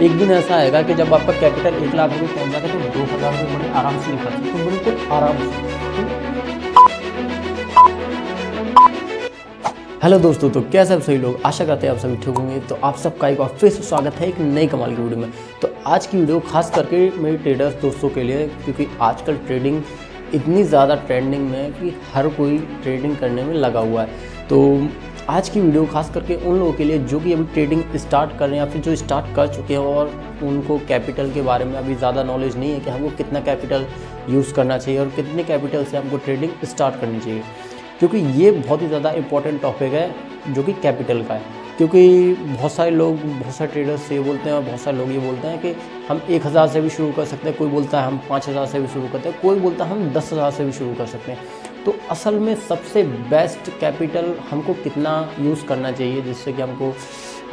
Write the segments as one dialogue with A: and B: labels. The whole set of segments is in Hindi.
A: एक दिन ऐसा आएगा कि जब आपका कैपिटल 1 लाख रुपये पहुँच जाएगा तो 2,000 रुपये बड़े आराम से निकाल सकते हो, बिल्कुल आराम से। हेलो दोस्तों, तो कैसे आप सभी लोग, आशा करते हैं आप सभी ठीक होंगे। तो आप सबका एक बार फिर से स्वागत है एक नई कमाल की वीडियो में। तो आज की वीडियो खास करके मेरे ट्रेडर्स दोस्तों के लिए, क्योंकि आजकल ट्रेडिंग इतनी ज़्यादा ट्रेंडिंग में है कि हर कोई ट्रेडिंग करने में लगा हुआ है। तो आज की वीडियो खास करके उन लोगों के लिए जो कि अभी ट्रेडिंग स्टार्ट कर रहे हैं या फिर जो स्टार्ट कर चुके हैं और उनको कैपिटल के बारे में अभी ज़्यादा नॉलेज नहीं है कि हमको कितना कैपिटल यूज़ करना चाहिए और कितने कैपिटल से हमको ट्रेडिंग स्टार्ट करनी चाहिए, क्योंकि ये बहुत ही ज़्यादा इंपॉर्टेंट टॉपिक है जो कि कैपिटल का है। क्योंकि बहुत सारे लोग, बहुत सारे ट्रेडर्स ये बोलते हैं और बहुत सारे लोग ये बोलते हैं कि हम 1,000 से भी शुरू कर सकते हैं, कोई बोलता है हम 5,000 से भी शुरू करते हैं, कोई बोलता है हम 10,000 से भी शुरू कर सकते हैं। तो असल में सबसे बेस्ट कैपिटल हमको कितना यूज़ करना चाहिए जिससे कि हमको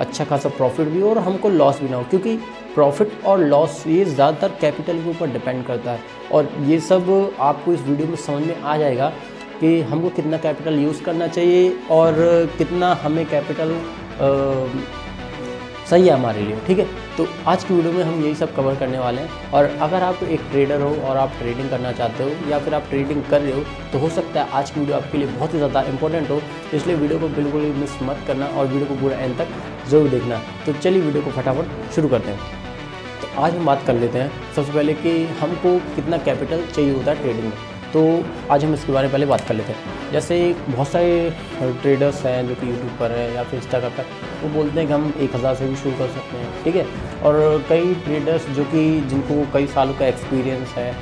A: अच्छा खासा प्रॉफिट भी हो और हमको लॉस भी ना हो, क्योंकि प्रॉफिट और लॉस ये ज़्यादातर कैपिटल के ऊपर डिपेंड करता है। और ये सब आपको इस वीडियो में समझ में आ जाएगा कि हमको कितना कैपिटल यूज़ करना चाहिए और कितना हमें कैपिटल सही है हमारे लिए, ठीक है। तो आज की वीडियो में हम यही सब कवर करने वाले हैं। और अगर आप एक ट्रेडर हो और आप ट्रेडिंग करना चाहते हो या फिर आप ट्रेडिंग कर रहे हो तो हो सकता है आज की वीडियो आपके लिए बहुत ही ज़्यादा इंपॉर्टेंट हो, इसलिए वीडियो को बिल्कुल भी मिस मत करना और वीडियो को पूरा एंड तक ज़रूर देखना। तो चलिए वीडियो को फटाफट शुरू करते हैं। तो आज हम बात कर लेते हैं सबसे पहले कि हमको कितना कैपिटल चाहिए होता है ट्रेडिंग में। तो आज हम इसके बारे में पहले बात कर लेते हैं। जैसे बहुत सारे ट्रेडर्स हैं जो कि यूट्यूब पर है या फिर इंस्टाग्राम पर, वो बोलते हैं कि हम 1,000 से भी शुरू कर सकते हैं, ठीक है। और कई ट्रेडर्स जो कि जिनको कई सालों का एक्सपीरियंस है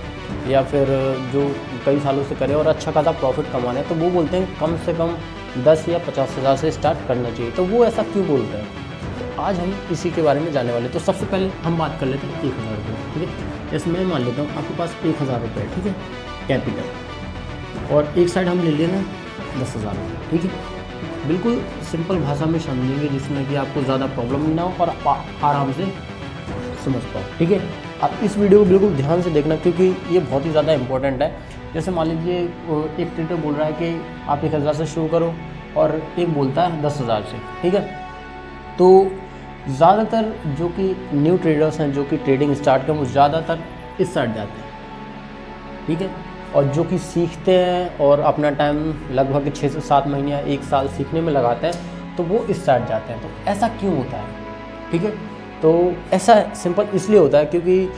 A: या फिर जो कई सालों से करें और अच्छा खासा प्रॉफिट कमा रहे हैं, तो वो बोलते हैं कम से कम 10 या 50,000 से स्टार्ट करना चाहिए। तो वो ऐसा क्यों बोलते हैं, तो आज हम इसी के बारे में जानने वाले। तो सबसे पहले हम बात कर लेते हैं 1,000 रुपये, ठीक है। जैसे मैं मान लेता हूँ आपके पास 1,000 रुपये, ठीक है, कैपिटल, और एक साइड हम ले लेना 10,000 रुपये, ठीक है। बिल्कुल सिंपल भाषा में समझेंगे जिसमें कि आपको ज़्यादा प्रॉब्लम भी ना हो और आराम से समझ पाओ, ठीक है। आप इस वीडियो को बिल्कुल ध्यान से देखना क्योंकि ये बहुत ही ज़्यादा इंपॉर्टेंट है। जैसे मान लीजिए एक ट्रेडर बोल रहा है कि आप 1,000 से शुरू करो और एक बोलता है 10,000 से, ठीक है। तो ज़्यादातर जो कि न्यू ट्रेडर्स हैं जो कि ट्रेडिंग स्टार्ट करें वो ज़्यादातर इस साइड जाते हैं, ठीक है। और जो कि सीखते हैं और अपना टाइम लगभग 6 से 7 महीने या 1 साल सीखने में लगाते हैं तो वो इस साइड जाते हैं। तो ऐसा क्यों होता है, ठीक है। तो ऐसा सिंपल इसलिए होता है क्योंकि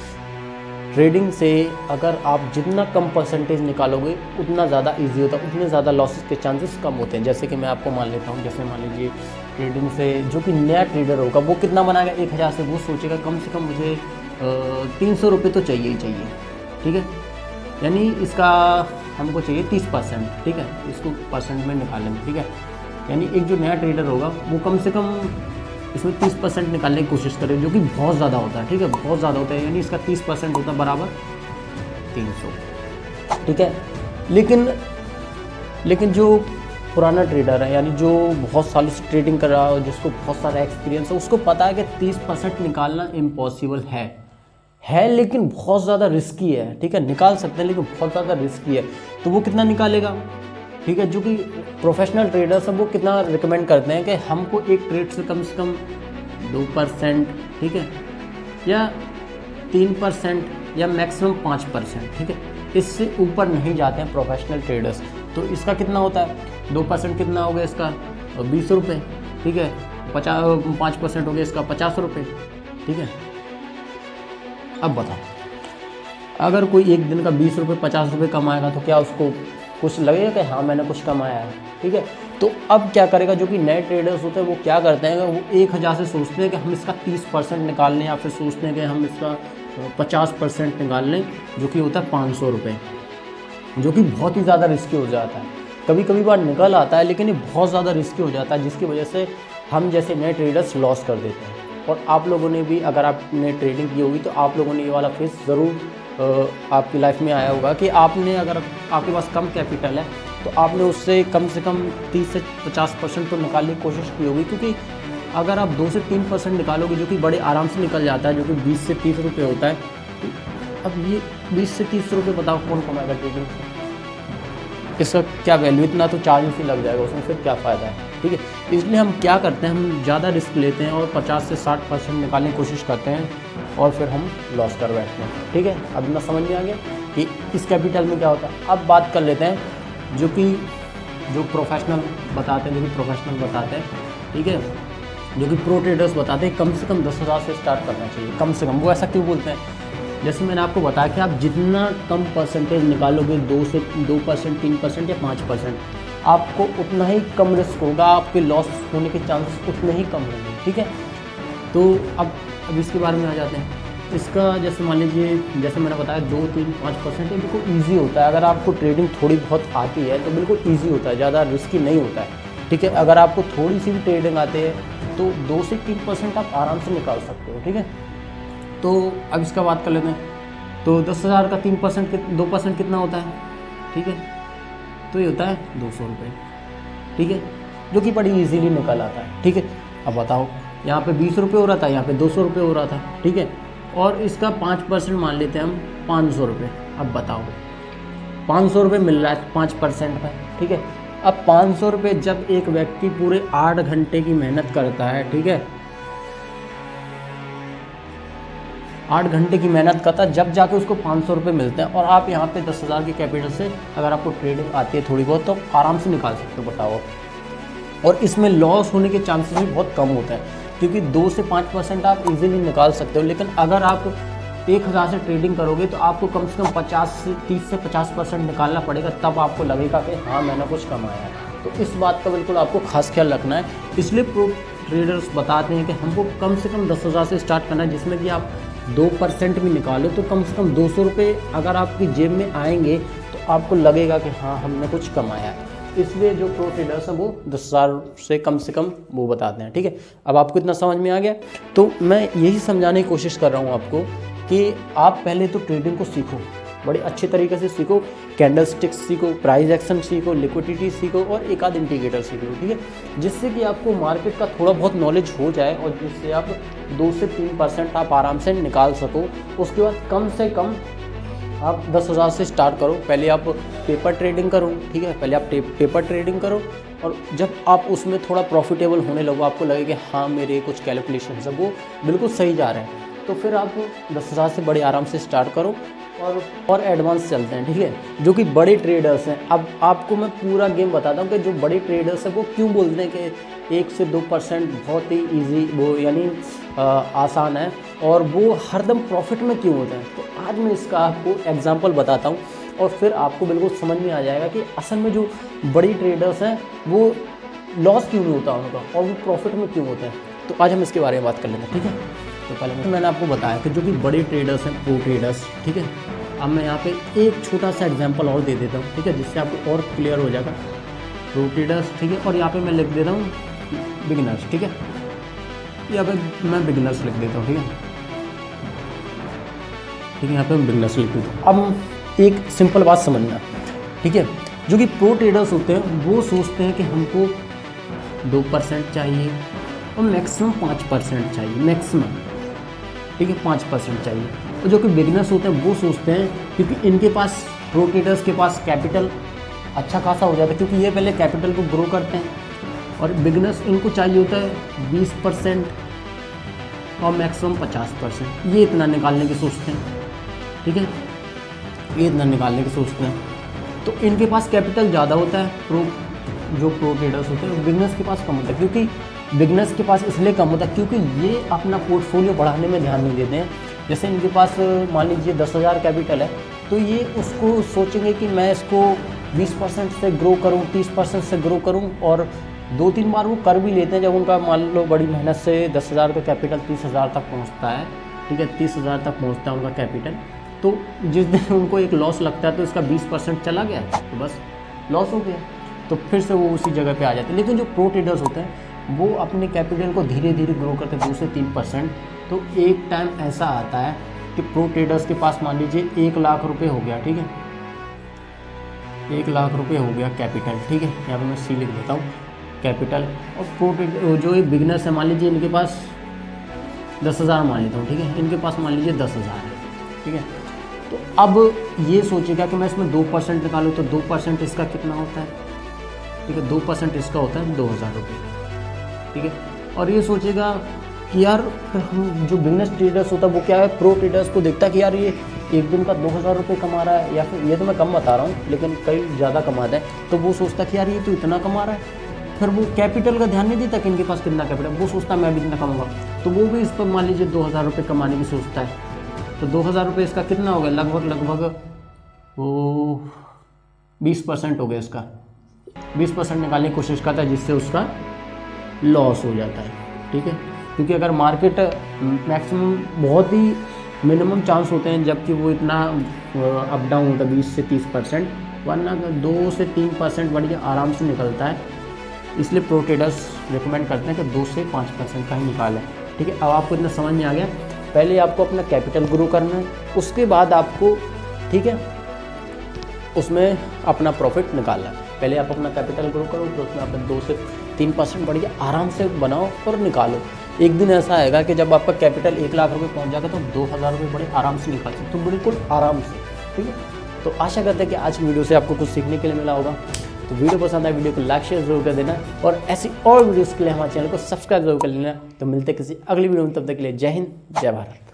A: ट्रेडिंग से अगर आप जितना कम परसेंटेज निकालोगे उतना ज़्यादा इजी होता है, उतने ज़्यादा लॉसेस के चांसेस कम होते हैं। जैसे कि मैं आपको मान लेता हूँ, जैसे मान लीजिए ट्रेडिंग से जो कि नया ट्रेडर होगा वो कितना बनाएगा 1,000 से, वो सोचेगा कम से कम मुझे 300 रुपये तो चाहिए ही चाहिए, ठीक है। यानी इसका हमको चाहिए 30%, ठीक है। इसको परसेंट में निकालेंगे, ठीक है। यानी एक जो नया ट्रेडर होगा वो कम से कम इसमें 30% निकालने की कोशिश करे, जो कि बहुत ज़्यादा होता है, ठीक है, बहुत ज़्यादा होता है। यानी इसका 30% होता है बराबर 300, ठीक है। लेकिन जो पुराना ट्रेडर है, यानी जो बहुत सालों से ट्रेडिंग कर रहा है और जिसको बहुत सारा एक्सपीरियंस है, उसको पता है कि 30% निकालना इम्पॉसिबल है लेकिन बहुत ज़्यादा रिस्की है, ठीक है। निकाल सकते हैं लेकिन बहुत ज़्यादा रिस्की है। तो वो कितना निकालेगा, ठीक है। जो कि प्रोफेशनल ट्रेडर्स हैं वो कितना रिकमेंड करते हैं कि हमको एक ट्रेड से कम 2%, ठीक है, या 3% या मैक्सिमम 5%, ठीक है। इससे ऊपर नहीं जाते हैं प्रोफेशनल ट्रेडर्स। तो इसका कितना होता है, 2% कितना हो गया इसका 20 रुपये, ठीक है। 5% हो गया इसका 50 रुपये, ठीक है। अब बताओ, अगर कोई एक दिन का 20 रुपये 50 रुपये कमाएगा तो क्या उसको कुछ लगेगा कि हाँ मैंने कुछ कमाया है, ठीक है। तो अब क्या करेगा, जो कि नए ट्रेडर्स होते हैं वो क्या करते हैं, वो 1,000 से सोचते हैं कि हम इसका 30% निकाल लें, या फिर सोचते हैं कि हम इसका 50% निकाल लें, जो कि होता है 500 रुपये, जो कि बहुत ही ज़्यादा रिस्की हो जाता है। कभी बार निकल आता है लेकिन ये बहुत ज़्यादा रिस्की हो जाता है, जिसकी वजह से हम जैसे नए ट्रेडर्स लॉस कर देते हैं। और आप लोगों ने भी, अगर आपने ट्रेडिंग की होगी तो आप लोगों ने ये वाला फेस ज़रूर आपकी लाइफ में आया होगा कि आपने, अगर आपके पास कम कैपिटल है तो आपने उससे कम 30 से 50% तो निकालने की कोशिश की होगी, क्योंकि अगर आप 2 से 3% निकालोगे जो कि बड़े आराम से निकल जाता है, जो कि 20 से 30 रुपये होता है। तो अब ये 20 से 30 रुपये बताओ कौन कमाएगा ट्रेडिंग से, इसका क्या वैल्यू, इतना तो चार्जेस ही लग जाएगा उसमें, फिर क्या फ़ायदा है। ठीक है। इसलिए हम क्या करते हैं, हम ज़्यादा रिस्क लेते हैं और 50 से 60% निकालने की कोशिश करते हैं और फिर हम लॉस कर बैठते हैं, ठीक है। अब ना समझ में आ गया कि इस कैपिटल में क्या होता है। अब बात कर लेते हैं जो प्रोफेशनल बताते हैं, ठीक है, जो कि प्रो ट्रेडर्स बताते हैं कम से कम 10,000 से स्टार्ट करना चाहिए, कम से कम। वो ऐसा क्यों बोलते हैं, जैसे मैंने आपको बताया कि आप जितना कम परसेंटेज निकालोगे, 2%, 3% या 5%, आपको उतना ही कम रिस्क होगा, आपके लॉस होने के चांसेस उतने ही कम होंगे, ठीक है। तो अब इसके बारे में आ जाते हैं। इसका जैसे मान लीजिए, जैसे मैंने बताया 2, 3, 5% ये बिल्कुल ईजी होता है। अगर आपको ट्रेडिंग थोड़ी बहुत आती है तो बिल्कुल ईजी होता है, ज़्यादा रिस्की नहीं होता है, ठीक है। अगर आपको थोड़ी सी भी ट्रेडिंग आती है तो 2 से 3% आप आराम से निकाल सकते हो, ठीक है। तो अब इसका बात कर लेते हैं। तो 10,000 का 2% कितना होता है, ठीक है। तो ये होता है 200 रुपये, ठीक है, जो कि बड़ी इजीली निकल आता है, ठीक है। अब बताओ, यहाँ पे 20 रुपये हो रहा था, यहाँ पे 200 रुपये हो रहा था, ठीक है। और इसका 5% मान लेते हैं हम, 500 रुपये। अब बताओ, 500 रुपये मिल रहा है 5% में, ठीक है। अब 500 रुपये जब एक व्यक्ति पूरे 8 घंटे की मेहनत करता है, ठीक है, 8 घंटे की मेहनत करता है, जब जाके उसको 500 रुपये मिलते हैं। और आप यहाँ पे 10,000 के कैपिटल से अगर आपको ट्रेडिंग आती है थोड़ी बहुत, तो आराम से निकाल सकते हो, बताओ। और इसमें लॉस होने के चांसेस भी बहुत कम होते हैं, क्योंकि 2 से 5% आप इजीली निकाल सकते हो। लेकिन अगर आप 1,000 से ट्रेडिंग करोगे तो आपको कम से कम 30 से 50% निकालना पड़ेगा, तब आपको लगेगा कि हाँ मैंने कुछ कमाया है। तो इस बात का बिल्कुल आपको खास ख्याल रखना है। इसलिए प्रो ट्रेडर्स बताते हैं कि हमको कम से कम 10,000 से स्टार्ट करना है, जिसमें कि आप 2% भी निकालो तो कम से कम 200 रुपये अगर आपकी जेब में आएंगे तो आपको लगेगा कि हाँ हमने कुछ कमाया है। इसलिए जो प्रो ट्रेडर्स हैं वो 10,000 से कम वो बताते हैं, ठीक है। अब आपको इतना समझ में आ गया। तो मैं यही समझाने की कोशिश कर रहा हूँ आपको कि आप पहले तो ट्रेडिंग को सीखो, बड़े अच्छे तरीके से सीखो। कैंडल स्टिक्स सीखो, प्राइस एक्शन सीखो, लिक्विडिटी सीखो और एक आध इंडिकेटर सीखो, ठीक है, जिससे कि आपको मार्केट का थोड़ा बहुत नॉलेज हो जाए और जिससे आप 2 से 3% आप आराम से निकाल सको। उसके बाद कम से कम आप 10,000 से स्टार्ट करो। पहले आप पेपर ट्रेडिंग करो, ठीक है, पहले आप पेपर ट्रेडिंग करो। और जब आप उसमें थोड़ा प्रॉफिटेबल होने लगो, आपको लगे कि हाँ मेरे कुछ कैलकुलेशन सब वो बिल्कुल सही जा रहे हैं, तो फिर आप 10,000 से बड़े आराम से स्टार्ट करो और एडवांस चलते हैं, ठीक है। जो कि बड़े ट्रेडर्स हैं, अब आपको मैं पूरा गेम बताता हूँ कि जो बड़े ट्रेडर्स हैं वो क्यों बोलते हैं कि 1 से 2% बहुत ही ईजी, वो यानी आसान है, और वो हरदम प्रॉफिट में क्यों होते हैं। तो आज मैं इसका आपको एग्जांपल बताता हूँ और फिर आपको बिल्कुल समझ में आ जाएगा कि असल में जो बड़ी ट्रेडर्स हैं वो लॉस क्यों नहीं होता उनका और वो प्रॉफिट में क्यों होते हैं। तो आज हम इसके बारे में बात कर लेते हैं, ठीक है। तो पहले मैंने आपको बताया कि जो कि बड़े ट्रेडर्स हैं, प्रो ट्रेडर्स, ठीक है। अब मैं यहाँ पे एक छोटा सा एग्जांपल और दे देता हूँ, ठीक है, जिससे आपको और क्लियर हो जाएगा। प्रो ट्रेडर्स, ठीक है, और यहाँ पे मैं लिख देता हूँ बिगिनर्स, ठीक है, यहाँ पे मैं बिगिनर्स लिख देता हूँ, ठीक है, ठीक है, यहाँ पे मैं बिगिनर्स लिख देता हूँ। अब एक सिंपल बात समझना, ठीक है, जो कि प्रो ट्रेडर्स होते हैं वो सोचते हैं कि हमको 2% चाहिए और मैक्सिमम 5% चाहिए, मैक्सिमम, ठीक है, 5% चाहिए। और जो कि बिगिनर्स होते हैं वो सोचते हैं, क्योंकि इनके पास, प्रो ट्रेडर्स के पास कैपिटल अच्छा खासा हो जाता है, क्योंकि ये पहले कैपिटल को ग्रो करते हैं, और बिगिनर्स इनको चाहिए होता है 20% और मैक्सिमम 50%। ये इतना निकालने की सोचते हैं, ठीक है, ये इतना निकालने की सोचते हैं। तो इनके पास कैपिटल ज़्यादा होता है, जो प्रो ट्रेडर्स होते हैं। बिगिनर्स के पास कम होता है, क्योंकि बिगिनर्स के पास इसलिए कम होता है क्योंकि ये अपना पोर्टफोलियो बढ़ाने में ध्यान नहीं देते हैं। जैसे इनके पास मान लीजिए 10,000 कैपिटल है, तो ये उसको सोचेंगे कि मैं इसको 20% से ग्रो करूं, 30% से ग्रो करूं, और 2-3 बार वो कर भी लेते हैं। जब उनका मान लो बड़ी मेहनत से 10,000 का कैपिटल 30,000 तक पहुंचता है, ठीक है, 30,000 तक पहुंचता है उनका कैपिटल, तो जिस दिन उनको एक लॉस लगता है तो इसका 20% चला गया तो बस लॉस हो गया, तो फिर से वो उसी जगह पे आ जाते हैं। लेकिन जो प्रो ट्रेडर्स होते हैं वो अपने कैपिटल को धीरे धीरे ग्रो करते हैं, 2 से 3%। तो एक टाइम ऐसा आता है कि प्रो ट्रेडर्स के पास मान लीजिए 1 लाख रुपये हो गया, ठीक है, 1 लाख रुपये हो गया कैपिटल, ठीक है, यहाँ पर मैं सी लिख देता हूँ कैपिटल। और प्रो ट्रेडर जो ये बिगिनर्स है, मान लीजिए इनके पास 10,000 मान लेता हूँ, ठीक है, इनके पास मान लीजिए 10,000 है, ठीक है। तो अब ये सोचेगा कि मैं इसमें 2% निकालूँ, तो 2% इसका कितना होता है, ठीक है। 2% इसका होता है 2000 रुपये, ठीक है। और ये सोचेगा कि यार हम जो बिजनेस ट्रेडर्स होता है वो क्या है, प्रो ट्रेडर्स को देखता है कि यार ये एक दिन का 2000 रुपये कमा रहा है, या फिर ये तो मैं कम बता रहा हूँ लेकिन कई ज़्यादा कमाते हैं, तो वो सोचता है कि यार ये तो इतना कमा रहा है। फिर वो कैपिटल का ध्यान नहीं देता कि इनके पास कितना कैपिटल, वो सोचता है मैं भी इतना कमाऊंगा, तो वो भी इस पर मान लीजिए 2000 रुपये कमाने की सोचता है। तो 2000 रुपये इसका कितना हो गया, लगभग वो 20% हो गया इसका। 20% निकालने की कोशिश करता है जिससे उसका लॉस हो जाता है, ठीक है। क्योंकि अगर मार्केट मैक्सिमम बहुत ही मिनिमम चांस होते हैं जबकि वो इतना अप डाउन होता है 20 से 30%, वरना 2 से 3% बढ़िया आराम से निकलता है। इसलिए प्रो ट्रेडर्स रिकमेंड करते हैं कि 2 से 5% का ही निकालें, ठीक है। अब आपको इतना समझ में आ गया। पहले आपको अपना कैपिटल ग्रो करना है, उसके बाद आपको, ठीक है, उसमें अपना प्रॉफिट निकालना है। पहले आप अपना कैपिटल ग्रो करो, तो उसमें अपना 2 से 3% बढ़िया आराम से बनाओ और निकालो। एक दिन ऐसा आएगा कि जब आपका कैपिटल 1 लाख रुपये पहुंच जाएगा तो 2000 रुपये बड़े आराम से निकाल सकते, तो बिल्कुल आराम से, ठीक है। तो आशा करते हैं कि आज की वीडियो से आपको कुछ सीखने के लिए मिला होगा। तो वीडियो पसंद आए वीडियो को लाइक शेयर जरूर कर देना, और ऐसी और वीडियोस के लिए हमारे चैनल को सब्सक्राइब जरूर कर लेना। तो मिलते हैं किसी अगली वीडियो में, तब तक के लिए जय हिंद जय भारत।